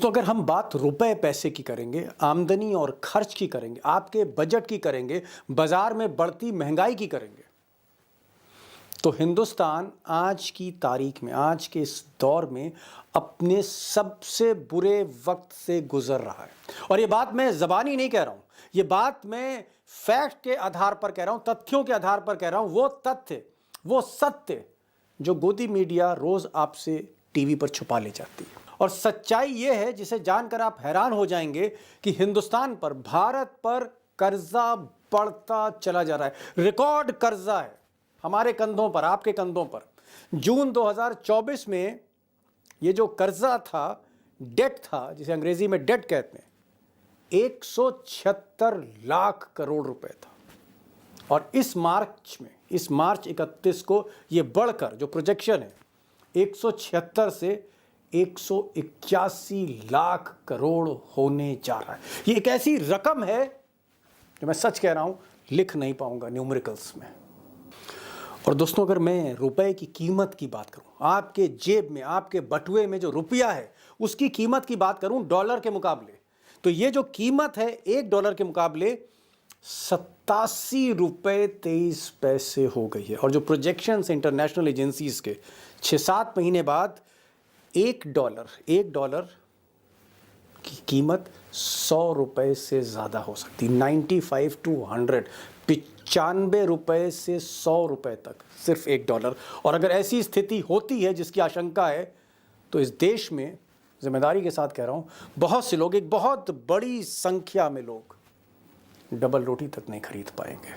दोस्तों, अगर हम बात रुपए पैसे की करेंगे, आमदनी और खर्च की करेंगे, आपके बजट की करेंगे, बाजार में बढ़ती महंगाई की करेंगे, तो हिंदुस्तान आज की तारीख में, आज के इस दौर में अपने सबसे बुरे वक्त से गुजर रहा है। और ये बात मैं ज़बानी नहीं कह रहा हूँ, ये बात मैं फैक्ट के आधार पर कह रहा हूँ, तथ्यों के आधार पर कह रहा हूँ। वो तथ्य, वो सत्य जो गोदी मीडिया रोज़ आपसे टीवी पर छुपा ले जाती है। और सच्चाई ये है जिसे जानकर आप हैरान हो जाएंगे कि हिंदुस्तान पर, भारत पर कर्जा बढ़ता चला जा रहा है। रिकॉर्ड कर्जा है हमारे कंधों पर, आपके कंधों पर। जून 2024 में ये जो कर्जा था, डेट था, जिसे अंग्रेजी में डेट कहते हैं, 176 लाख करोड़ रुपए था। और इस मार्च 31 को ये बढ़कर, जो प्रोजेक्शन है, 176 से 181 लाख करोड़ होने जा रहा है। ये एक ऐसी रकम है जो मैं सच कह रहा हूं, लिख नहीं पाऊंगा न्यूमेरिकल्स में। और दोस्तों, अगर मैं रुपए की कीमत की बात करूं, आपके जेब में, आपके बटुए में जो रुपया है, उसकी कीमत की बात करूं डॉलर के मुकाबले, तो ये जो कीमत है $1 के मुकाबले 87 रुपये 23 पैसे हो गई है। और जो प्रोजेक्शंस इंटरनेशनल एजेंसीज के 6-7 महीने बाद $1 की कीमत 100 रुपये से ज़्यादा हो सकती, 95 to 100, 95 रुपये से 100 रुपये तक, सिर्फ $1। और अगर ऐसी स्थिति होती है जिसकी आशंका है, तो इस देश में, जिम्मेदारी के साथ कह रहा हूँ, बहुत से लोग, एक बहुत बड़ी संख्या में लोग डबल रोटी तक नहीं खरीद पाएंगे,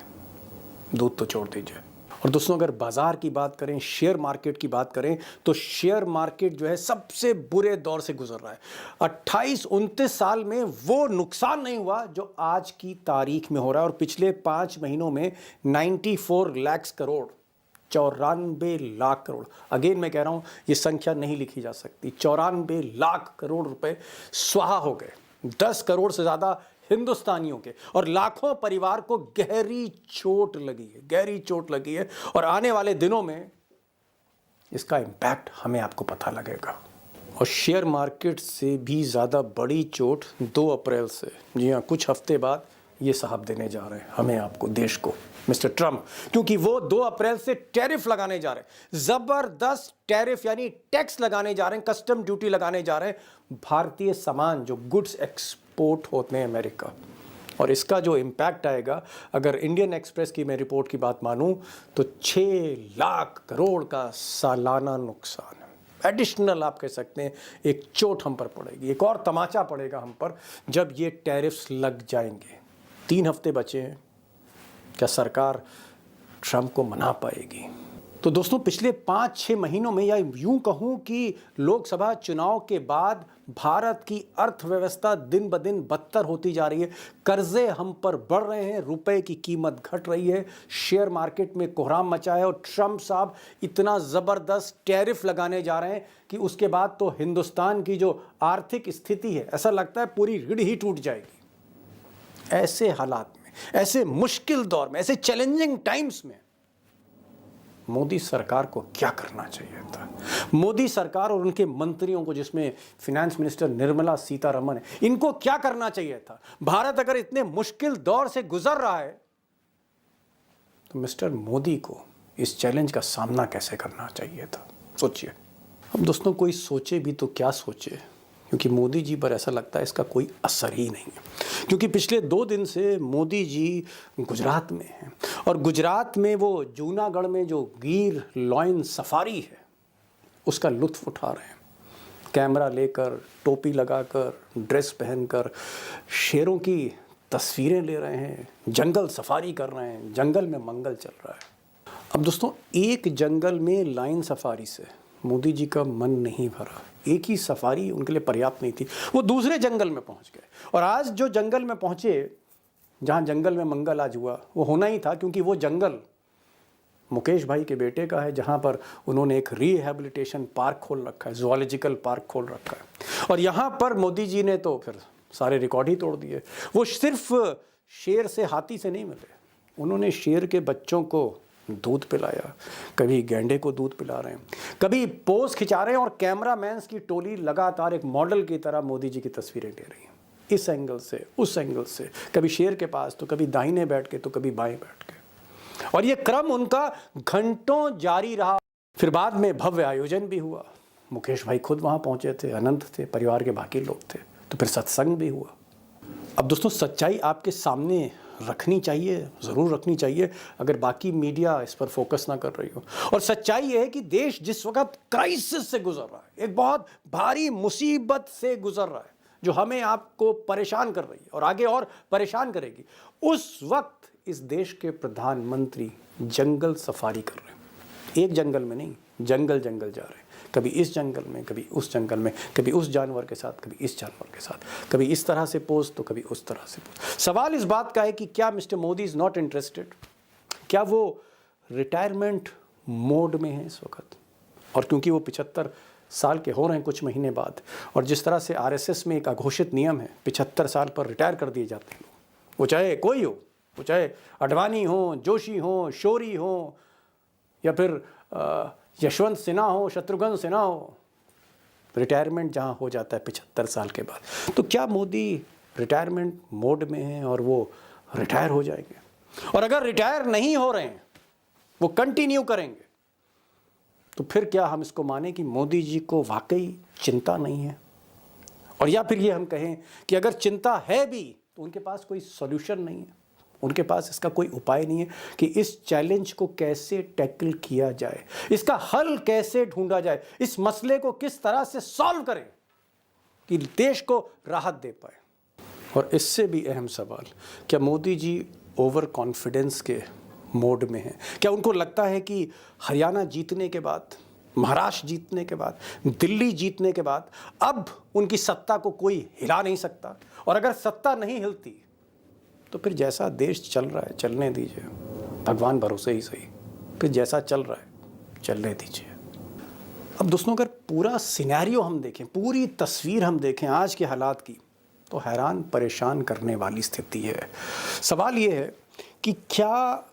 दूध तो छोड़ दीजिए। और दोस्तों, अगर बाजार की बात करें, शेयर मार्केट की बात करें, तो शेयर मार्केट जो है सबसे बुरे दौर से गुजर रहा है। 28-29 साल में वो नुकसान नहीं हुआ जो आज की तारीख में हो रहा है। और पिछले 5 महीनों में 94 लाख करोड़, 94 लाख करोड़, अगेन मैं कह रहा हूं, ये संख्या नहीं लिखी जा सकती, 94 लाख करोड़ रुपए स्वाहा हो गए। 10 करोड़ से ज्यादा हिंदुस्तानियों के और लाखों परिवार को गहरी चोट लगी है। और आने वाले दिनों में इसका इम्पैक्ट हमें, आपको पता लगेगा। और शेयर मार्केट से भी ज़्यादा बड़ी चोट 2 अप्रैल से, जी हाँ, कुछ हफ्ते बाद ये साहब देने जा रहे हैं हमें, आपको, देश को, मिस्टर ट्रम्प। क्योंकि वो 2 अप्रैल से टैरिफ लगाने जा रहे हैं, ज़बरदस्त टैरिफ, यानी टैक्स लगाने जा रहे हैं, कस्टम ड्यूटी लगाने जा रहे हैं भारतीय सामान, जो गुड्स एक्सपोर्ट होते हैं अमेरिका। और इसका जो इम्पैक्ट आएगा, अगर इंडियन एक्सप्रेस की मैं रिपोर्ट की बात मानूं, तो 6 लाख करोड़ का सालाना नुकसान है। एडिशनल आप कह सकते हैं, एक चोट हम पर पड़ेगी, एक और तमाचा पड़ेगा हम पर जब ये टैरिफ्स लग जाएंगे। 3 हफ्ते बचे हैं, क्या सरकार ट्रंप को मना पाएगी? तो दोस्तों, पिछले 5-6 महीनों में, या यूं कहूं कि लोकसभा चुनाव के बाद, भारत की अर्थव्यवस्था दिन ब दिन बदतर होती जा रही है। कर्जे हम पर बढ़ रहे हैं, रुपए की कीमत घट रही है, शेयर मार्केट में कोहराम मचा है। और ट्रंप साहब इतना ज़बरदस्त टैरिफ लगाने जा रहे हैं कि उसके बाद तो हिंदुस्तान की जो आर्थिक स्थिति है, ऐसा लगता है पूरी रीढ़ ही टूट जाएगी। ऐसे हालात में, ऐसे मुश्किल दौर में, ऐसे चैलेंजिंग टाइम्स में मोदी सरकार को क्या करना चाहिए था? मोदी सरकार और उनके मंत्रियों को, जिसमें फिनेंस मिनिस्टर निर्मला सीतारमण है, इनको क्या करना चाहिए था? भारत अगर इतने मुश्किल दौर से गुजर रहा है, तो मिस्टर मोदी को इस चैलेंज का सामना कैसे करना चाहिए था? सोचिए। अब दोस्तों, कोई सोचे भी तो क्या सोचे, क्योंकि मोदी जी पर ऐसा लगता है इसका कोई असर ही नहीं है। क्योंकि पिछले 2 दिन से मोदी जी गुजरात में हैं, और गुजरात में वो जूनागढ़ में जो गिर लॉयन सफारी है, उसका लुत्फ उठा रहे हैं। कैमरा लेकर, टोपी लगाकर, ड्रेस पहनकर शेरों की तस्वीरें ले रहे हैं, जंगल सफारी कर रहे हैं, जंगल में मंगल चल रहा है। अब दोस्तों, एक जंगल में लायन सफारी से मोदी जी का मन नहीं भरा, एक ही सफारी उनके लिए पर्याप्त नहीं थी, वो दूसरे जंगल में पहुंच गए। और आज जो जंगल में पहुंचे, जहां जंगल में मंगल आज हुआ, वो होना ही था, क्योंकि वो जंगल मुकेश भाई के बेटे का है, जहां पर उन्होंने एक रिहैबिलिटेशन पार्क खोल रखा है, ज़ूलॉजिकल पार्क खोल रखा है। और यहाँ पर मोदी जी ने तो फिर सारे रिकॉर्ड ही तोड़ दिए। वो सिर्फ शेर से, हाथी से नहीं मिले, उन्होंने शेर के बच्चों को दूध पिलाया, कभी गैंडे को दूध पिला रहे हैं, कभी पोज खिंचा रहे हैं और कैमरामैन्स की टोली लगातार एक मॉडल की तरह मोदी जी की तस्वीरें ले रही है, इस एंगल से उस एंगल से, कभी शेर के पास तो कभी दाहिने बैठ के तो कभी बाएं बैठ के, और ये क्रम उनका घंटों जारी रहा। फिर बाद में भव्य आयोजन भी हुआ, मुकेश भाई खुद वहाँ पहुँचे थे, अनंत थे, परिवार के बाकी लोग थे, तो फिर सत्संग भी हुआ। अब दोस्तों, सच्चाई आपके सामने रखनी चाहिए, ज़रूर रखनी चाहिए, अगर बाकी मीडिया इस पर फोकस ना कर रही हो। और सच्चाई ये है कि देश जिस वक्त क्राइसिस से गुजर रहा है, एक बहुत भारी मुसीबत से गुजर रहा है जो हमें आपको परेशान कर रही है और आगे और परेशान करेगी, उस वक्त इस देश के प्रधानमंत्री जंगल सफारी कर रहे हैं। एक जंगल में नहीं, जंगल जंगल जा रहे हैं, कभी इस जंगल में, कभी उस जंगल में, कभी उस जानवर के साथ, कभी इस जानवर के साथ, कभी इस तरह से पोज तो कभी उस तरह से पोज। सवाल इस बात का है कि क्या mister Modi is not interested, क्या वो रिटायरमेंट मोड में है इस वक्त? और क्योंकि वो 75 साल के हो रहे हैं कुछ महीने बाद, और जिस तरह से आरएसएस में एक अघोषित नियम है 75 साल पर रिटायर कर दिए जाते हैं, वो चाहे कोई हो, वो चाहे अडवाणी हो, जोशी हो, शोरी हो, या फिर यशवंत सिन्हा हो, शत्रुघ्न सिन्हा हो, रिटायरमेंट जहाँ हो जाता है 75 साल के बाद, तो क्या मोदी रिटायरमेंट मोड में हैं और वो रिटायर हो जाएंगे? और अगर रिटायर नहीं हो रहे हैं, वो कंटिन्यू करेंगे, तो फिर क्या हम इसको माने कि मोदी जी को वाकई चिंता नहीं है? और या फिर ये हम कहें कि अगर चिंता है भी तो उनके पास कोई सॉल्यूशन नहीं है, उनके पास इसका कोई उपाय नहीं है कि इस चैलेंज को कैसे टैकल किया जाए, इसका हल कैसे ढूंढा जाए, इस मसले को किस तरह से सॉल्व करें कि देश को राहत दे पाए। और इससे भी अहम सवाल, क्या मोदी जी ओवर कॉन्फिडेंस के मोड में हैं? क्या उनको लगता है कि हरियाणा जीतने के बाद, महाराष्ट्र जीतने के बाद, दिल्ली जीतने के बाद अब उनकी सत्ता को कोई हिला नहीं सकता, और अगर सत्ता नहीं हिलती तो फिर जैसा देश चल रहा है चलने दीजिए, भगवान भरोसे ही सही, फिर जैसा चल रहा है चलने दीजिए। अब दोस्तों, अगर पूरा सिनेरियो हम देखें, पूरी तस्वीर हम देखें आज के हालात की, तो हैरान परेशान करने वाली स्थिति है। सवाल ये है कि क्या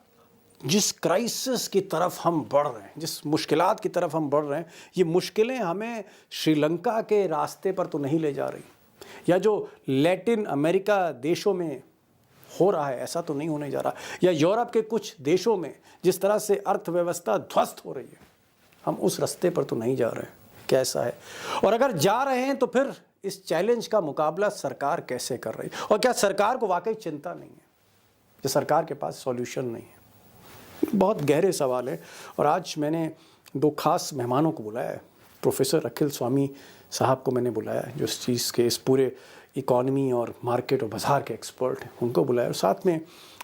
जिस क्राइसिस की तरफ हम बढ़ रहे हैं, जिस मुश्किलात की तरफ हम बढ़ रहे हैं, ये मुश्किलें हमें श्रीलंका के रास्ते पर तो नहीं ले जा रही, या जो लैटिन अमेरिका देशों में हो रहा है ऐसा तो नहीं होने जा रहा, या यूरोप के कुछ देशों में जिस तरह से अर्थव्यवस्था ध्वस्त हो रही है, हम उस रास्ते पर तो नहीं जा रहे हैं। कैसा है, और अगर जा रहे हैं तो फिर इस चैलेंज का मुकाबला सरकार कैसे कर रही है, और क्या सरकार को वाकई चिंता नहीं है, या सरकार के पास सॉल्यूशन नहीं है? बहुत गहरे सवाल है। और आज मैंने दो खास मेहमानों को बुलाया है। प्रोफेसर अखिल स्वामी साहब को मैंने बुलाया है, जो इस चीज़ के, इस पूरे इकॉनमी और मार्केट और बाज़ार के एक्सपर्ट हैं, उनको बुलाया। और साथ में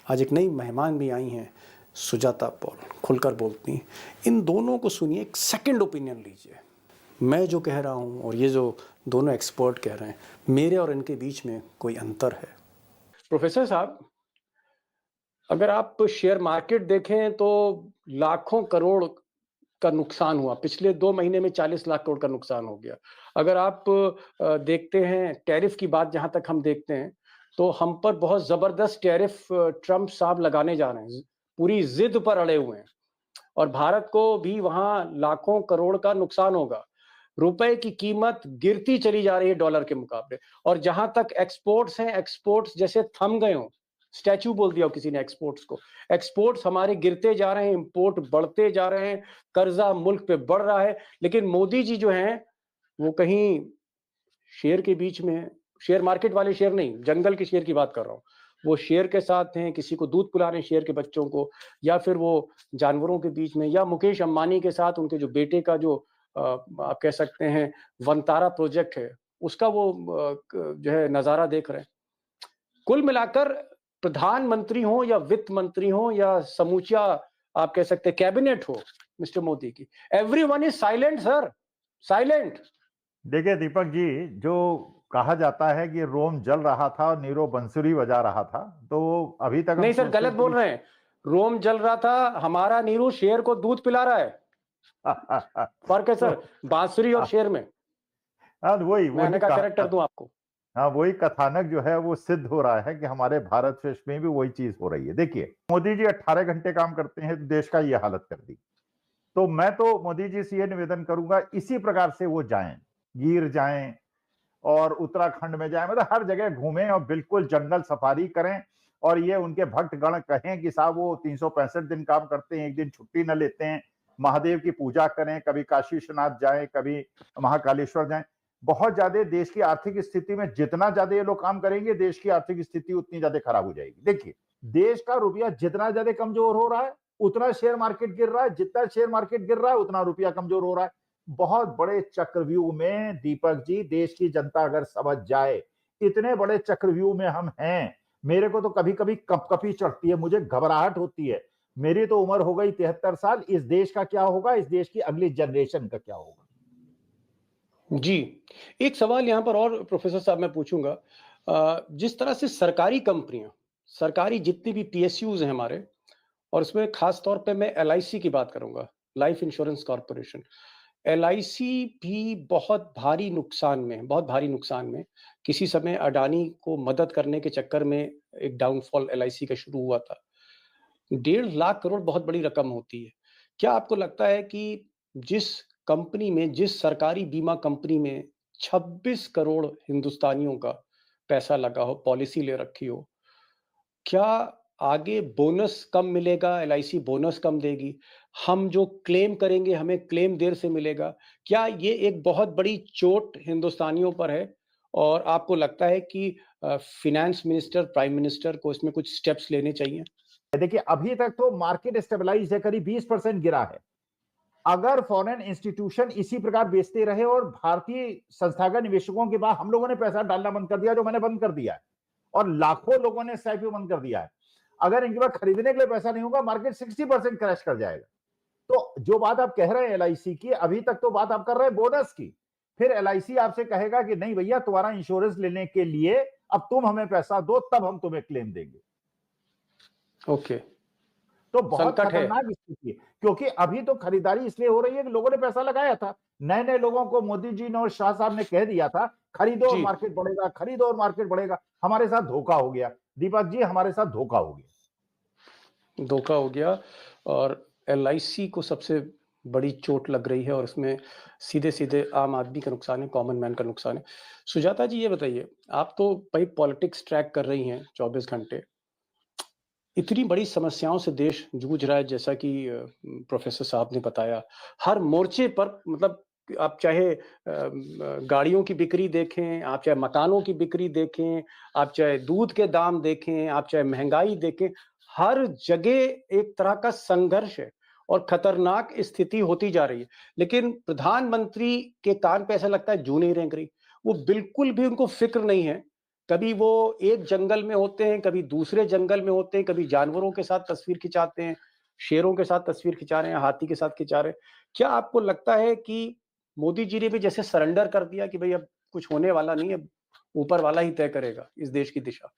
आज एक नई मेहमान भी आई हैं, सुजाता पॉल, खुलकर बोलती हैं। इन दोनों को सुनिए, एक सेकंड ओपिनियन लीजिए। मैं जो कह रहा हूँ और ये जो दोनों एक्सपर्ट कह रहे हैं, मेरे और इनके बीच में कोई अंतर है? प्रोफेसर साहब, अगर आप शेयर मार्केट देखें तो लाखों करोड़ का नुकसान हुआ, पिछले 2 महीने में 40 लाख करोड़ का नुकसान हो गया। अगर आप देखते हैं टैरिफ की बात, जहां तक हम देखते हैं तो हम पर बहुत जबरदस्त टैरिफ ट्रंप साहब लगाने जा रहे हैं, पूरी जिद पर अड़े हुए हैं, और भारत को भी वहां लाखों करोड़ का नुकसान होगा। रुपए की कीमत गिरती चली जा रही है डॉलर के मुकाबले, और जहां तक एक्सपोर्ट्स हैं, एक्सपोर्ट्स जैसे थम गए हों, स्टैचू बोल दिया किसी ने एक्सपोर्ट्स को। एक्सपोर्ट्स हमारे गिरते जा रहे हैं, इंपोर्ट बढ़ते जा रहे हैं, कर्जा मुल्क पे बढ़ रहा है। लेकिन मोदी जी जो हैं वो कहीं शेर के बीच में है, शेयर मार्केट वाले शेर नहीं, जंगल के शेर की बात कर रहा हूँ। वो शेर के साथ हैं, किसी को दूध पिला रहे हैं शेर के बच्चों को, या फिर वो जानवरों के बीच में, या मुकेश अंबानी के साथ उनके जो बेटे का जो आप कह सकते हैं वनतारा प्रोजेक्ट है, उसका वो जो है नजारा देख रहे हैं। कुल मिलाकर प्रधानमंत्री हो या वित्त मंत्री हो या समूचा आप कह सकते हैं कैबिनेट हो मिस्टर मोदी की, everyone is silent sir, silent. देखिए दीपक जी, जो कहा जाता है कि रोम जल रहा था और नीरो बंसुरी बजा रहा था, तो अभी तक हम नहीं सर, सोचते गलत बोल रहे हैं। रोम जल रहा था, हमारा नीरू शेर को दूध पिला रहा है। फर्क है सर तो बांसुरी और शेर में। वही मैं का कैरेक्टर दूं आपको? हाँ, वही कथानक जो है वो सिद्ध हो रहा है कि हमारे भारत देश में भी वही चीज हो रही है। देखिए, मोदी जी 18 घंटे काम करते हैं तो देश का ये हालत कर दी। तो मैं तो मोदी जी से ये निवेदन करूंगा, इसी प्रकार से वो जाएं, गिर जाएं और उत्तराखंड में जाएं, मतलब हर जगह घूमें और बिल्कुल जंगल सफारी करें। और ये उनके भक्तगण कहें कि साहब वो 365 दिन काम करते हैं, एक दिन छुट्टी न लेते हैं, महादेव की पूजा करें, कभी काशी विश्वनाथ जाएं, कभी महाकालेश्वर जाएं। बहुत ज्यादा देश की आर्थिक स्थिति में जितना ज्यादा ये लोग काम करेंगे, देश की आर्थिक स्थिति उतनी ज्यादा खराब हो जाएगी। देखिए, देश का रुपया जितना ज्यादा कमजोर हो रहा है, उतना शेयर मार्केट गिर रहा है, जितना शेयर मार्केट गिर रहा है उतना रुपया कमजोर हो रहा है। बहुत बड़े चक्रव्यूह में दीपक जी देश की जनता अगर समझ जाए, इतने बड़े चक्रव्यूह में हम हैं। मेरे को तो कभी कभी कपकपी चढ़ती है, मुझे घबराहट होती है। मेरी तो उम्र हो गई 73 साल। इस देश का क्या होगा, इस देश की अगली जनरेशन का क्या होगा? जी, एक सवाल यहाँ पर और प्रोफ़ेसर साहब मैं पूछूँगा जिस तरह से सरकारी कंपनियाँ, सरकारी जितनी भी पीएसयूज़ हैं हमारे और उसमें ख़ास तौर पे मैं एलआईसी की बात करूँगा, लाइफ़ इंश्योरेंस कॉर्पोरेशन। एलआईसी भी बहुत भारी नुकसान में है, बहुत भारी नुकसान में। किसी समय अडानी को मदद करने के चक्कर में एक डाउनफ़ॉल एलआईसी का शुरू हुआ था। 1.5 लाख करोड़ बहुत बड़ी रकम होती है। क्या आपको लगता है कि जिस कंपनी में, जिस सरकारी बीमा कंपनी में 26 करोड़ हिंदुस्तानियों का पैसा लगा हो, पॉलिसी ले रखी हो, क्या आगे बोनस कम मिलेगा, एलआईसी बोनस कम देगी? हम जो क्लेम करेंगे, हमें क्लेम देर से मिलेगा। क्या ये एक बहुत बड़ी चोट हिंदुस्तानियों पर है? और आपको लगता है कि फ़ाइनेंस मिनिस्टर, प्राइम मिनिस्टर को इसमें कुछ स्टेप्स लेने चाहिए? देखिए, अभी तक तो मार्केट स्टेबलाइज है, करीब 20% गिरा है। अगर फॉरेन इंस्टीट्यूशन इसी प्रकार बेचते रहे और भारतीय संस्थागत निवेशकों के बाद हम लोगों ने पैसा डालना बंद कर दिया, जो मैंने बंद कर दिया है, और लाखों लोगों ने एसआईपी बंद कर दिया है, अगर इनके पास खरीदने के लिए पैसा नहीं होगा, मार्केट 60% क्रैश कर जाएगा। तो जो बात आप कह रहे हैं एलआईसी की, अभी तक तो बात आप कर रहे हैं बोनस की। फिर एलआईसी आपसे कहेगा कि नहीं भैया, तुम्हारा इंश्योरेंस लेने के लिए अब तुम हमें पैसा दो, तब हम तुम्हें क्लेम देंगे। ओके, तो बहुत संकट है। खतरनाक स्थिति है, क्योंकि अभी तो खरीदारी इसलिए हो रही है कि लोगों ने पैसा लगाया था। नए नए लोगों को मोदी जी ने और शाह साहब ने कह दिया था, खरीदो और जी, मार्केट बढ़ेगा, खरीदो और मार्केट बढ़ेगा। हमारे साथ धोखा हो गया दीपक जी, हमारे साथ धोखा हो गया। धोखा हो गया और एलआईसी को सबसे बड़ी चोट लग रही है और इसमें सीधे-सीधे आम आदमी का नुकसान है, कॉमन मैन का नुकसान है। सुजाता जी ये बताइए, आप तो भाई पॉलिटिक्स ट्रैक कर रही हैं 24 घंटे। इतनी बड़ी समस्याओं से देश जूझ रहा है जैसा कि प्रोफ़ेसर साहब ने बताया। हर मोर्चे पर मतलब आप चाहे गाड़ियों की बिक्री देखें, आप चाहे मकानों की बिक्री देखें, आप चाहे दूध के दाम देखें, आप चाहे महँगाई देखें, हर जगह एक तरह का संघर्ष है और खतरनाक स्थिति होती जा रही है। लेकिन प्रधानमंत्री के कान पे ऐसा लगता है जूं नहीं रेंग रही। वो बिल्कुल भी उनको फ़िक्र नहीं है कभी वो एक जंगल में होते हैं, कभी दूसरे जंगल में होते हैं, कभी जानवरों के साथ तस्वीर खिंचाते हैं, शेरों के साथ तस्वीर खिंचा रहे हैं, हाथी के साथ खिंचा रहे हैं। क्या आपको लगता है कि मोदी जी ने भी जैसे सरेंडर कर दिया कि भई अब कुछ होने वाला नहीं है, ऊपर वाला ही तय करेगा इस देश की दिशा?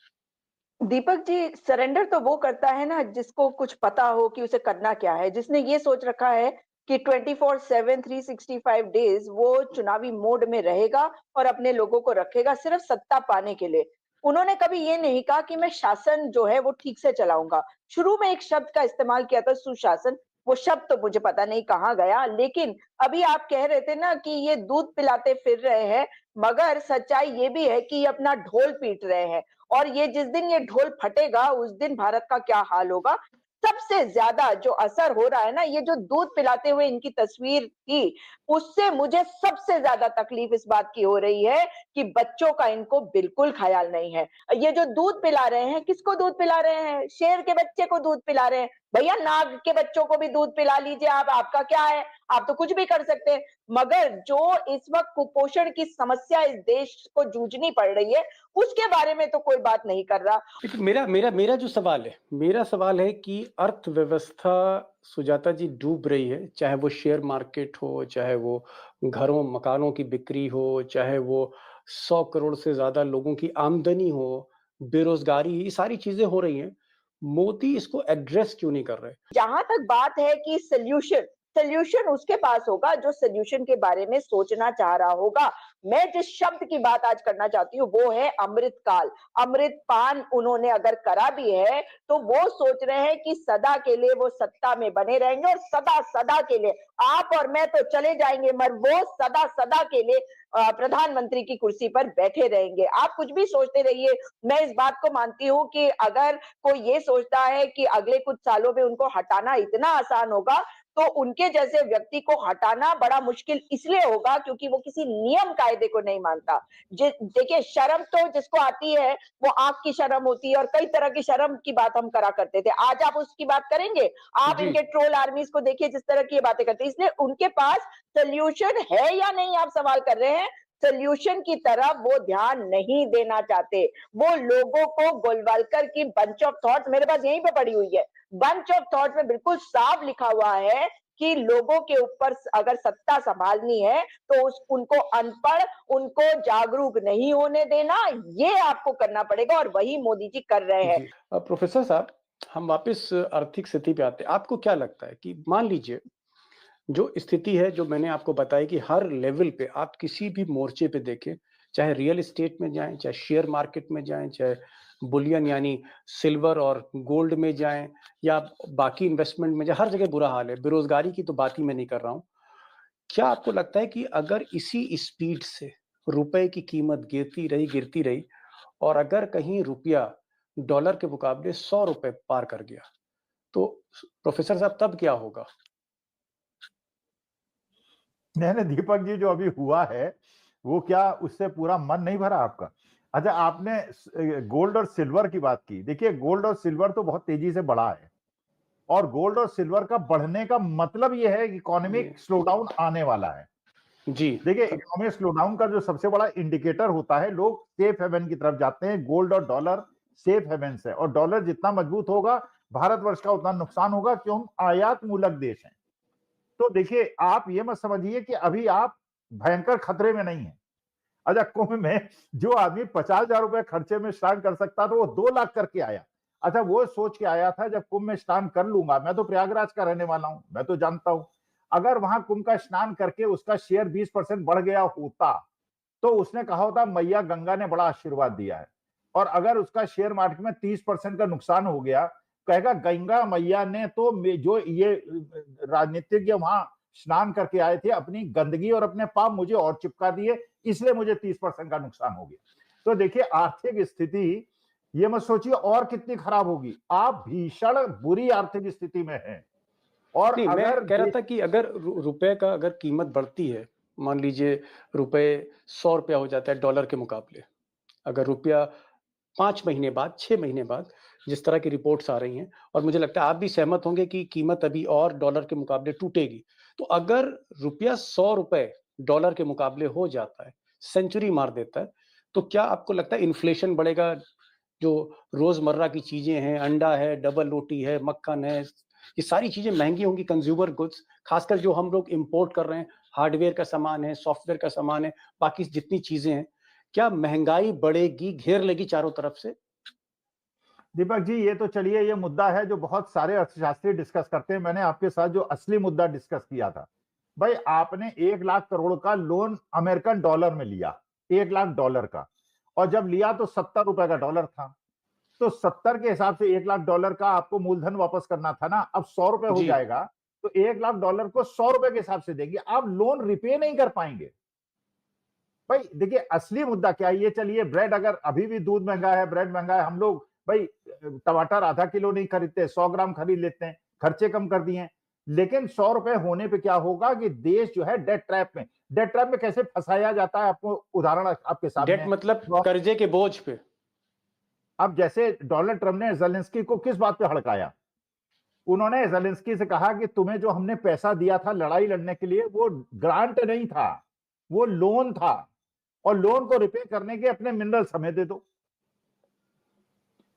दीपक जी, सरेंडर तो वो करता है ना जिसको कुछ पता हो कि उसे करना क्या है, जिसने ये सोच रखा है कि 24/7 365 डेज वो चुनावी मोड में रहेगा और अपने लोगों को रखेगा सिर्फ सत्ता पाने के लिए। उन्होंने कभी ये नहीं कहा कि मैं शासन जो है वो ठीक से चलाऊंगा। शुरू में एक शब्द का इस्तेमाल किया था, सुशासन। वो शब्द तो मुझे पता नहीं कहाँ गया, लेकिन अभी आप कह रहे थे ना कि ये दूध पिलाते फिर रहे हैं, मगर सच्चाई ये भी है कि ये अपना ढोल पीट रहे हैं। और ये जिस दिन ये ढोल फटेगा, उस दिन भारत का क्या हाल होगा। सबसे ज्यादा जो असर हो रहा है ना, ये जो दूध पिलाते हुए इनकी तस्वीर थी, उससे मुझे सबसे ज्यादा तकलीफ इस बात की हो रही है कि बच्चों का इनको बिल्कुल ख्याल नहीं है। ये जो दूध पिला रहे हैं, किसको दूध पिला रहे हैं? शेर के बच्चे को दूध पिला रहे हैं। भैया, नाग के बच्चों को भी दूध पिला लीजिए आप, आपका क्या है? आप तो कुछ भी कर सकते हैं। मगर जो इस वक्त कुपोषण की समस्या इस देश को जूझनी पड़ रही है, उसके बारे में तो कोई बात नहीं कर रहा। देखिए मेरा मेरा मेरा जो सवाल है, मेरा सवाल है कि अर्थव्यवस्था सुजाता जी डूब रही है, चाहे वो शेयर मार्केट हो, चाहे वो घरों, मकानों की बिक्री हो, चाहे वो 100 करोड़ से ज़्यादा लोगों की आमदनी हो, बेरोज़गारी, ये सारी चीज़ें हो रही हैं। मोदी इसको एड्रेस क्यों नहीं कर रहे? जहां तक बात है कि सॉल्यूशन सोल्यूशन उसके पास होगा जो सोल्यूशन के बारे में सोचना चाह रहा होगा। मैं जिस शब्द की बात आज करना चाहती हूँ वो है अमृतकाल। अमृतपान उन्होंने अगर करा भी है तो वो सोच रहे हैं कि सदा के लिए वो सत्ता में बने रहेंगे और सदा सदा के लिए आप और मैं तो चले जाएंगे मगर वो सदा सदा के लिए प्रधानमंत्री की कुर्सी पर बैठे रहेंगे। आप कुछ भी सोचते रहिए, मैं इस बात को मानती हूँ कि अगर कोई ये सोचता है कि अगले कुछ सालों में उनको हटाना इतना आसान होगा तो उनके जैसे व्यक्ति को हटाना बड़ा मुश्किल इसलिए होगा क्योंकि वो किसी नियम कायदे को नहीं मानता। देखिए, शर्म तो जिसको आती है वो आंख की शर्म होती है और कई तरह की शर्म की बात हम करा करते थे। आज आप उसकी बात करेंगे? आप जी। इनके ट्रोल आर्मीज को देखिए जिस तरह की ये बातें करते हैं। इसलिए उनके पास सोल्यूशन है या नहीं आप सवाल कर रहे हैं। सोल्यूशन की तरफ वो ध्यान नहीं देना चाहते। वो लोगों को गोलवालकर की बंच ऑफ थॉट्स मेरे पास यहीं पे पड़ी हुई है। बंच ऑफ थॉट्स में बिल्कुल साफ लिखा हुआ है कि लोगों के ऊपर अगर सत्ता संभालनी है तो उनको अनपढ़, उनको जागरूक नहीं होने देना, ये आपको करना पड़ेगा और वही मोदी जी कर रहे हैं। जी। प्रोफेसर साहब, हम वापस आर्थिक स्थिति पे आते हैं। आपको क्या लगता है कि मान लीजिए जो स्थिति है, जो मैंने आपको बताई कि हर लेवल पे आप किसी भी मोर्चे पे देखें, चाहे रियल एस्टेट में जाएँ, चाहे शेयर मार्केट में जाएँ, चाहे बुलियन यानी सिल्वर और गोल्ड में जाएँ या बाकी इन्वेस्टमेंट में जाएँ, हर जगह बुरा हाल है। बेरोज़गारी की तो बात ही मैं नहीं कर रहा हूँ। क्या आपको लगता है कि अगर इसी स्पीड से रुपए की कीमत गिरती रही और अगर कहीं रुपया डॉलर के मुकाबले ₹100 पार कर गया, तो प्रोफेसर साहब तब क्या होगा? नहीं नहीं दीपक जी, जो अभी हुआ है वो क्या उससे पूरा मन नहीं भरा आपका? अच्छा, आपने गोल्ड और सिल्वर की बात की। देखिए, गोल्ड और सिल्वर तो बहुत तेजी से बढ़ा है और गोल्ड और सिल्वर का बढ़ने का मतलब यह है कि जी, इकोनॉमिक स्लोडाउन आने वाला है। जी, देखिए, इकोनॉमिक स्लोडाउन का जो सबसे बड़ा इंडिकेटर होता है, लोग सेफ हेवन की तरफ जाते हैं। गोल्ड और डॉलर सेफ हेवन है और डॉलर जितना मजबूत होगा भारतवर्ष का उतना नुकसान होगा क्यों हम आयात मूलक देश हैं। तो देखिए, आप ये मत समझिए कि अभी आप भयंकर खतरे में नहीं है। अच्छा, कुंभ में जो आदमी 50,000 रुपए खर्चे में स्नान कर सकता था वो 2 लाख करके आया। अच्छा, वो सोच के आया था जब कुंभ में स्नान कर लूंगा, मैं तो प्रयागराज का रहने वाला हूं, मैं तो जानता हूं अगर वहां कुंभ का स्नान करके उसका शेयर 20% बढ़ गया होता तो उसने कहा होता मैया गंगा ने बड़ा आशीर्वाद दिया है। और अगर उसका शेयर मार्केट में 30% का नुकसान हो गया, कहेगा गंगा मैया ने तो जो ये राजनीतिज्ञ वहां स्नान करके आए थे अपनी गंदगी और अपने पाप मुझे और चिपका दिए, इसलिए मुझे 30% का नुकसान हो गया। तो देखिए, आर्थिक स्थिति ये मत सोचिए और कितनी खराब होगी। आप भीषण बुरी आर्थिक स्थिति में हैं और नहीं, मैं अगर कह रहा था कि अगर रुपए का अगर कीमत बढ़ती है, मान लीजिए रुपए ₹100 हो जाता है डॉलर के मुकाबले, अगर रुपया 5 महीने बाद, 6 महीने बाद, जिस तरह की रिपोर्ट्स आ रही हैं और मुझे लगता है आप भी सहमत होंगे कि कीमत अभी और डॉलर के मुकाबले टूटेगी। तो अगर रुपया ₹100 डॉलर के मुकाबले हो जाता है, सेंचुरी मार देता है, तो क्या आपको लगता है इन्फ्लेशन बढ़ेगा? जो रोज़मर्रा की चीज़ें हैं, अंडा है, डबल रोटी है, मक्खन है, ये सारी चीज़ें महँगी होंगी, कंज़्यूमर गुड्स, ख़ासकर जो हम लोग इम्पोर्ट कर रहे हैं, हार्डवेयर का सामान है, सॉफ्टवेयर का सामान है, बाकी जितनी चीज़ें हैं, क्या महँगाई बढ़ेगी, घेर लेगी चारों तरफ से? दीपक जी, ये तो चलिए, ये मुद्दा है जो बहुत सारे अर्थशास्त्री डिस्कस करते हैं। मैंने आपके साथ जो असली मुद्दा डिस्कस किया था, भाई आपने 1 लाख करोड़ का लोन अमेरिकन डॉलर में लिया, 1 लाख डॉलर का, और जब लिया तो 70 रुपए का डॉलर था। तो 70 के हिसाब से 1 लाख डॉलर का आपको मूलधन वापस करना था ना। अब 100 रुपए हो जी, जाएगा तो 1 लाख डॉलर को 100 रुपए के हिसाब से देंगे, आप लोन रिपे नहीं कर पाएंगे। भाई देखिए, असली मुद्दा क्या है, ये चलिए ब्रेड, अगर अभी भी दूध महंगा है, ब्रेड महंगा है, हम लोग भाई टमाटर आधा किलो नहीं खरीदते, 100 ग्राम खरीद लेते हैं, खर्चे कम कर दिए हैं। लेकिन 100 रुपए होने पे क्या होगा कि देश जो है डेट ट्रैप में कैसे फंसाया जाता है, आपको उदाहरण आपके डेट सामने मतलब है। कर्जे के बोझ पे। अब जैसे डोनाल्ड ट्रंप ने जेलेंस्की को किस बात पे हड़काया, उन्होंने जेलेंस्की से कहा कि तुम्हें जो हमने पैसा दिया था लड़ाई लड़ने के लिए वो ग्रांट नहीं था, वो लोन था, और लोन को रिपे करने के अपने मिनरल्स हमें दे दो।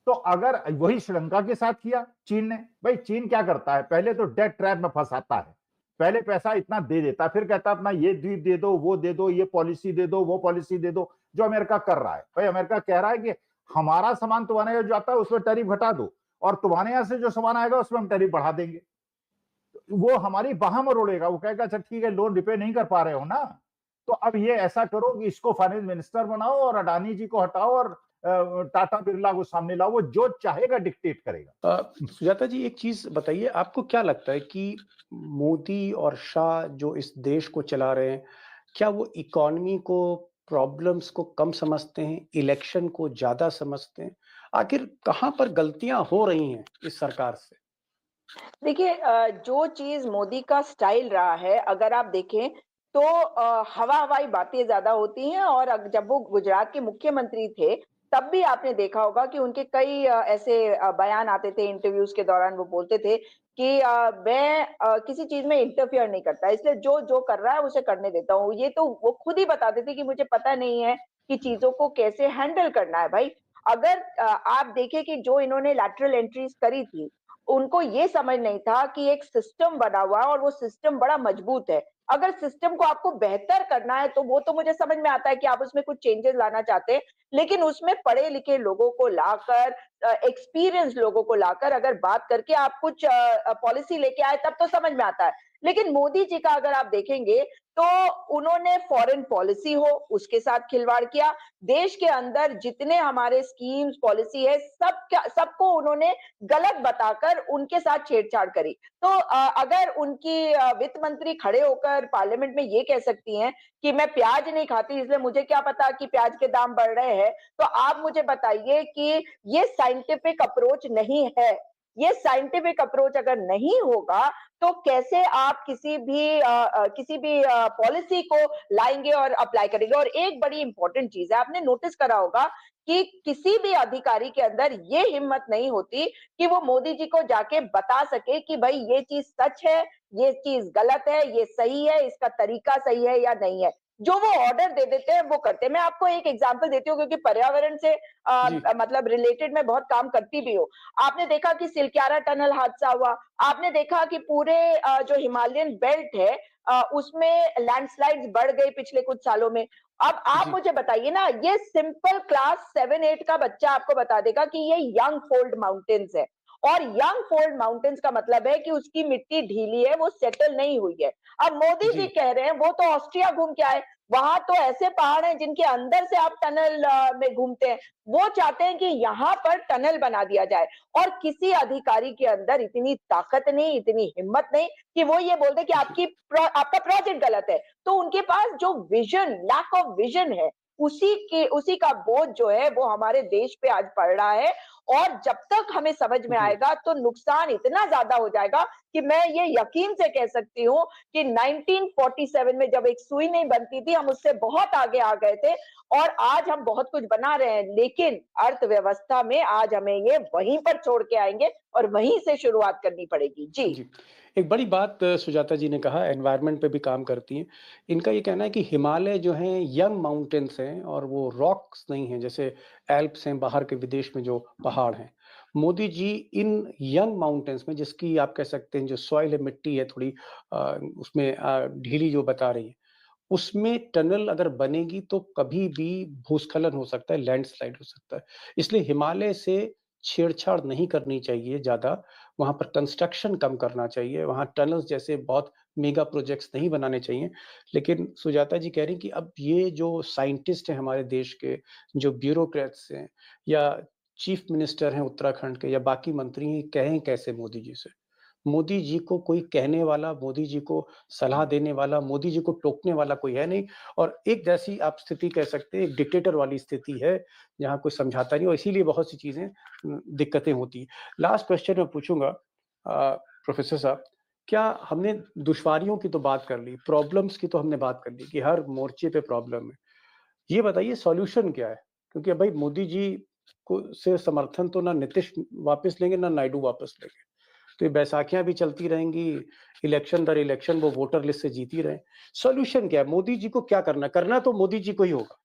तो अगर वही श्रीलंका के साथ किया चीन ने, भाई चीन क्या करता है, पहले तो डेट ट्रैप में फंसाता है, पहले पैसा इतना दे देता है, फिर कहता है अपना ये द्वीप दे दो, वो दे दो, ये पॉलिसी दे दो, वो पॉलिसी दे दो, जो अमेरिका कर रहा है। भाई अमेरिका कह रहा है कि हमारा सामान तुम्हारे यहाँ जो आता है उसमें टैरिफ घटा दो और तुम्हारे यहां से जो सामान आएगा उसमें हम टैरिफ बढ़ा देंगे। तो वो हमारी बाह मरोड़ेगा, वो कहेगा अच्छा ठीक है लोन रिपे नहीं कर पा रहे हो ना, तो अब ये ऐसा करो कि इसको फाइनेंस मिनिस्टर बनाओ और अडानी जी को हटाओ और टाटा बिरला को सामने लाओ, वो जो चाहेगा डिक्टेट करेगा। सुजाता जी, एक चीज बताइए, आपको क्या लगता है कि मोदी और शाह जो इस देश को चला रहे हैं, क्या वो इकोनॉमी को, प्रॉब्लम्स को कम समझते हैं, इलेक्शन को ज्यादा समझते हैं? आखिर कहाँ पर गलतियां हो रही हैं इस सरकार से? देखिए जो चीज़ मोदी का स्टाइल रहा है, अगर आप देखें तो हवा-हवाई बातें ज़्यादा होती हैं और जब वो गुजरात के मुख्यमंत्री थे, तब भी आपने देखा होगा कि उनके कई ऐसे बयान आते थे इंटरव्यूज़ के दौरान वो बोलते थे कि मैं किसी चीज़ में इंटरफियर नहीं करता, इसलिए जो कर रहा है उसे करने देता हूँ। ये तो वो खुद ही बताते थे कि मुझे पता नहीं है कि चीज़ों को कैसे हैंडल करना है भाई। अगर आप देखें कि जो इन्होंने लैटरल एंट्रीज़ करी थी, उनको ये समझ नहीं था कि एक सिस्टम बना हुआ है और वो सिस्टम बड़ा मजबूत है। अगर सिस्टम को आपको बेहतर करना है तो वो तो मुझे समझ में आता है कि आप उसमें कुछ चेंजेस लाना चाहते हैं, लेकिन उसमें पढ़े-लिखे लोगों को लाकर एक्सपीरियंस्ड लोगों को लाकर अगर बात करके आप कुछ पॉलिसी लेके आए तब तो समझ में आता है। लेकिन मोदी जी का अगर आप देखेंगे तो उन्होंने फॉरेन पॉलिसी हो उसके साथ खिलवाड़ किया, देश के अंदर जितने हमारे स्कीम्स, पॉलिसी है सबको उन्होंने गलत बताकर उनके साथ छेड़छाड़ करी। तो अगर उनकी वित्त मंत्री खड़े होकर पार्लियामेंट में ये कह सकती हैं कि मैं प्याज नहीं खाती इसलिए मुझे क्या पता कि प्याज के दाम बढ़ रहे हैं, तो आप मुझे बताइए कि ये साइंटिफिक अप्रोच नहीं है। ये साइंटिफिक अप्रोच अगर नहीं होगा, तो कैसे आप किसी भी पॉलिसी को लाएँगे और अप्लाई करेंगे? और एक बड़ी इम्पोर्टेंट चीज़ है, आपने नोटिस करा होगा कि किसी भी अधिकारी के अंदर ये हिम्मत नहीं होती कि वो मोदी जी को जाके बता सके कि भाई ये चीज़ सच है, ये चीज़ गलत है, ये सही है, इसका तरीका सही है या नहीं है। जो वो ऑर्डर दे देते हैं, वो करते हैं। मैं आपको एक एग्ज़ाम्पल देती हूँ क्योंकि पर्यावरण से जी। मतलब रिलेटेड मैं बहुत काम करती भी हूँ। आपने देखा कि सिलक्यारा टनल हादसा हुआ, आपने देखा कि पूरे जो हिमालयन बेल्ट है उसमें लैंडस्लाइड्स बढ़ गई पिछले कुछ सालों में। अब आप जी। मुझे बताइए ना, ये सिंपल क्लास 7-8 का बच्चा आपको बता देगा कि ये यंग फोल्ड माउंटेन्स है और यंग फोल्ड माउंटेन्स का मतलब है कि उसकी मिट्टी ढीली है, वो सेटल नहीं हुई है। अब मोदी जी जी। कह रहे हैं वो तो ऑस्ट्रिया घूम के आए, वहां तो ऐसे पहाड़ हैं जिनके अंदर से आप टनल में घूमते हैं। वो चाहते हैं कि यहाँ पर टनल बना दिया जाए और किसी अधिकारी के अंदर इतनी ताकत नहीं, इतनी हिम्मत नहीं कि वो ये बोल दे कि जी। आपका प्रोजेक्ट गलत है। तो उनके पास जो विजन, लैक ऑफ विजन है, उसी का बोझ जो है वो हमारे देश पे आज पड़ रहा है और जब तक हमें समझ में जी। आएगा तो नुकसान इतना ज्यादा हो जाएगा कि मैं ये यकीन से कह सकती हूँ कि 1947 में जब एक सुई नहीं बनती थी हम उससे बहुत आगे आ गए थे और आज हम बहुत कुछ बना रहे हैं, लेकिन अर्थव्यवस्था में आज हमें ये वहीं पर छोड़ के आएंगे और वहीं से शुरुआत करनी पड़ेगी। जी। जी। एक बड़ी बात सुजाता जी ने कहा, एनवायरनमेंट पे भी काम करती हैं। इनका ये कहना है कि हिमालय जो हैं यंग माउंटेन्स हैं और वो रॉक्स नहीं हैं, जैसे एल्प्स हैं बाहर के विदेश में जो पहाड़ हैं। मोदी जी इन यंग माउंटेन्स में, जिसकी आप कह सकते हैं जो सॉइल है, मिट्टी है थोड़ी उसमें ढीली जो बता रही हैं, उसमें टनल अगर बनेगी तो कभी भी भूस्खलन हो सकता है, लैंडस्लाइड हो सकता है। इसलिए हिमालय से छेड़छाड़ नहीं करनी चाहिए ज़्यादा, वहाँ पर कंस्ट्रक्शन कम करना चाहिए, वहाँ टनल्स जैसे बहुत मेगा प्रोजेक्ट्स नहीं बनाने चाहिए। लेकिन सुजाता जी कह रही हैं कि अब ये जो साइंटिस्ट हैं हमारे देश के, जो ब्यूरोक्रेट्स हैं या चीफ मिनिस्टर हैं उत्तराखंड के या बाकी मंत्री हैं, कहें कैसे मोदी जी से? मोदी जी को कोई कहने वाला, मोदी जी को सलाह देने वाला, मोदी जी को टोकने वाला कोई है नहीं और एक जैसी आप स्थिति कह सकते हैं, एक डिक्टेटर वाली स्थिति है, जहाँ कोई समझाता नहीं और इसीलिए बहुत सी चीज़ें दिक्कतें होती हैं। लास्ट क्वेश्चन मैं पूछूँगा प्रोफ़ेसर साहब, क्या हमने दुश्वारियों की तो बात कर ली, प्रॉब्लम्स की तो हमने बात कर ली कि हर मोर्चे पे प्रॉब्लम है। ये बताइए सॉल्यूशन क्या है? क्योंकि अब भाई मोदी जी को से समर्थन तो ना नीतीश वापस लेंगे, ना नायडू वापस लेंगे। तो ये बैसाखियाँ भी चलती रहेंगी, इलेक्शन दर इलेक्शन वो वोटर लिस्ट से जीत ही रहे हैं। सॉल्यूशन क्या है? मोदी जी को क्या करना है? करना तो मोदी जी को ही होगा,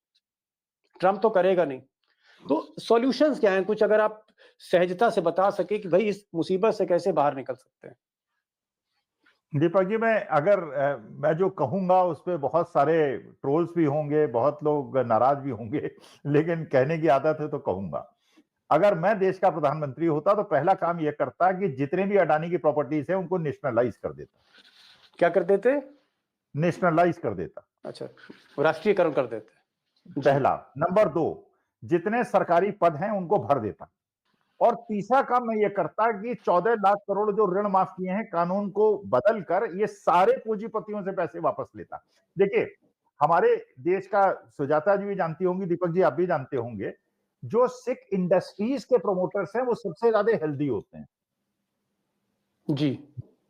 ट्रम्प तो करेगा नहीं। तो सॉल्यूशंस क्या हैं? कुछ अगर आप सहजता से बता सकें कि भई इस मुसीबत से कैसे बाहर निकल सकते हैं? दीपक जी, मैं जो कहूंगा उस पे बहुत सारे ट्रोल्स भी होंगे, बहुत लोग नाराज भी होंगे, लेकिन कहने की आदत है तो कहूंगा। अगर मैं देश का प्रधानमंत्री होता तो पहला काम यह करता कि जितने भी अडानी की प्रॉपर्टीज है उनको नेशनलाइज कर देता। क्या कर देते? नेशनलाइज कर देता। अच्छा, राष्ट्रीयकरण कर देते। पहला। नंबर 2, जितने सरकारी पद हैं उनको भर देता। और तीसरा काम मैं ये करता कि 14 लाख करोड़ जो ऋण माफ किए हैं कानून को बदलकर ये सारे पूंजीपतियों से पैसे वापस लेता। देखिए, हमारे देश का सुजाता जी भी जानती होंगी, दीपक जी आप भी जानते होंगे, जो सिख इंडस्ट्रीज के प्रोमोटर्स हैं वो सबसे ज्यादा हेल्दी होते हैं। जी।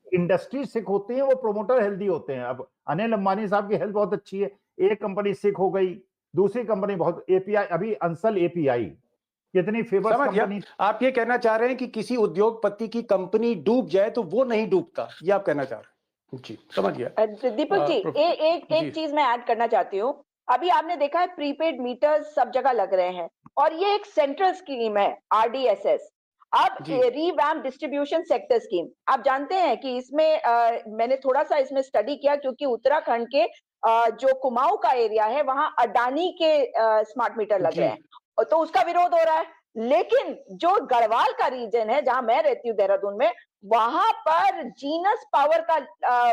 इंडस्ट्री सिख होती है, वो प्रोमोटर हेल्दी होते हैं। अब अनिल अंबानी साहब की हेल्थ बहुत अच्छी है, एक कंपनी सिख हो गई, दूसरी कंपनी बहुत एपीआई, अभी अंसल एपीआई कितनी फेमस समझ गया। कंपनी। आप ये कहना चाह रहे हैं कि किसी उद्योगपति की कंपनी डूब जाए तो वो नहीं डूबता, ये आप कहना चाह रहे हैं? जी, समझ गया। दीपक जी, एक चीज मैं ऐड करना चाहती हूँ। अभी आपने देखा है प्रीपेड मीटर्स सब जगह लग रहे हैं और ये एक सेंट्रल स्कीम है, आरडीएसएस। अब जी। रिवैम्प डिस्ट्रीब्यूशन सेक्टर स्कीम, आप जानते हैं कि इसमें मैंने थोड़ा सा इसमें स्टडी किया क्योंकि उत्तराखंड के जो कुमाऊं का एरिया है वहां अडानी के स्मार्ट मीटर लग रहे जी। हैं और तो उसका विरोध हो रहा है। लेकिन जो गढ़वाल का रीजन है जहां मैं रहती हूँ देहरादून में, वहां पर जीनस पावर का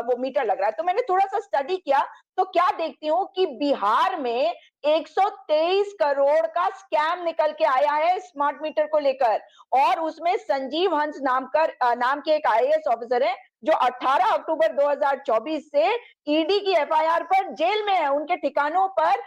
वो मीटर लग रहा है। तो मैंने थोड़ा सा स्टडी किया तो क्या देखती हूँ कि बिहार में 123 करोड़ का स्कैम निकल के आया है स्मार्ट मीटर को लेकर और उसमें संजीव हंस नाम के एक आईएएस ऑफिसर है जो 18 अक्टूबर 2024 से ईडी की एफआईआर पर जेल में है। उनके ठिकानों पर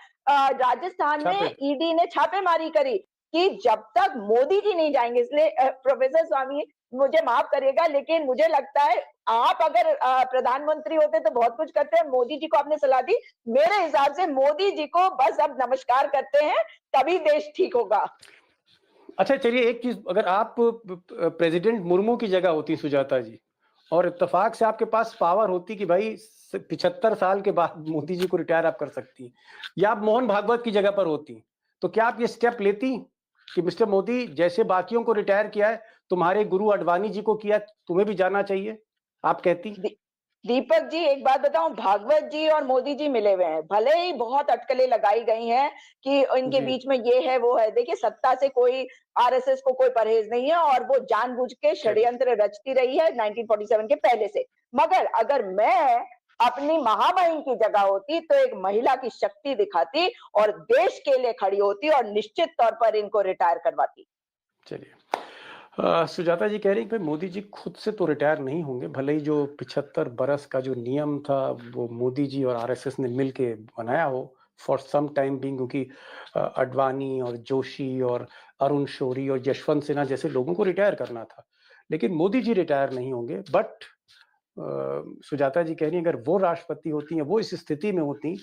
राजस्थान में ईडी ने छापेमारी करी कि जब तक मोदी जी नहीं जाएंगे। इसलिए प्रोफेसर स्वामी मुझे माफ करिएगा लेकिन मुझे लगता है आप अगर प्रधानमंत्री होते तो बहुत कुछ करते हैं। मोदी जी को आपने सलाह दी, मेरे हिसाब से मोदी जी को बस अब नमस्कार करते हैं, तभी देश ठीक होगा। अच्छा, चलिए एक चीज, अगर आप प्रेसिडेंट मुर्मू की जगह होती सुजाता जी और इत्तेफाक से आपके पास पावर होती कि भाई 75 साल के बाद मोदी जी को रिटायर आप कर सकती, या आप मोहन भागवत की जगह पर होती, तो क्या आप ये स्टेप लेती कि मिस्टर मोदी, जैसे बाकियों को रिटायर किया है तुम्हारे गुरु अडवाणी जी को किया, तुम्हें भी जाना चाहिए, आप कहती? दीपक जी एक बात बताऊं, भागवत जी और मोदी जी मिले हुए हैं, भले ही बहुत अटकलें लगाई गई हैं कि इनके बीच में ये है वो है। देखिए, सत्ता से कोई आरएसएस को कोई परहेज नहीं है और वो जानबूझ के षड्यंत्र रचती रही है 1947 के पहले से। मगर अगर मैं अपनी महामहिम की जगह होती तो एक महिला की शक्ति दिखाती और देश के लिए खड़ी होती और निश्चित तौर पर इनको रिटायर करवाती। चलिए, सुजाता जी कह रही कि भाई मोदी जी खुद से तो रिटायर नहीं होंगे, भले ही जो 75 बरस का जो नियम था वो मोदी जी और आरएसएस ने मिलके बनाया हो फॉर सम टाइम बीइंग, क्योंकि अडवाणी और जोशी और अरुण शौरी और यशवंत सिन्हा जैसे लोगों को रिटायर करना था, लेकिन मोदी जी रिटायर नहीं होंगे। बट सुजाता जी कह रही अगर वो राष्ट्रपति होती हैं, वो इस स्थिति में होती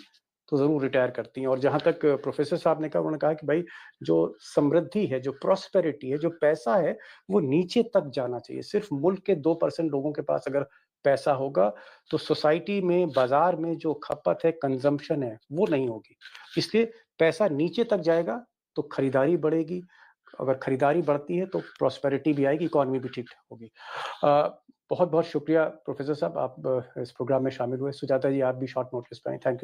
तो जरूर रिटायर करती हैं। और जहां तक प्रोफेसर साहब ने कहा, उन्होंने कहा कि भाई जो समृद्धि है, जो प्रॉस्पेरिटी है, जो पैसा है, वो नीचे तक जाना चाहिए। सिर्फ मुल्क के 2% लोगों के पास अगर पैसा होगा तो सोसाइटी में, बाजार में जो खपत है, कंजम्पशन है, वो नहीं होगी। इसलिए पैसा नीचे तक जाएगा तो खरीदारी बढ़ेगी, अगर खरीदारी बढ़ती है तो प्रॉस्पेरिटी भी आएगी, इकोनॉमी भी ठीक होगी। बहुत बहुत शुक्रिया प्रोफेसर साहब, आप इस प्रोग्राम में शामिल हुए। सुजाता जी, आप भी शॉर्ट नोटिस पे आए, थैंक यू।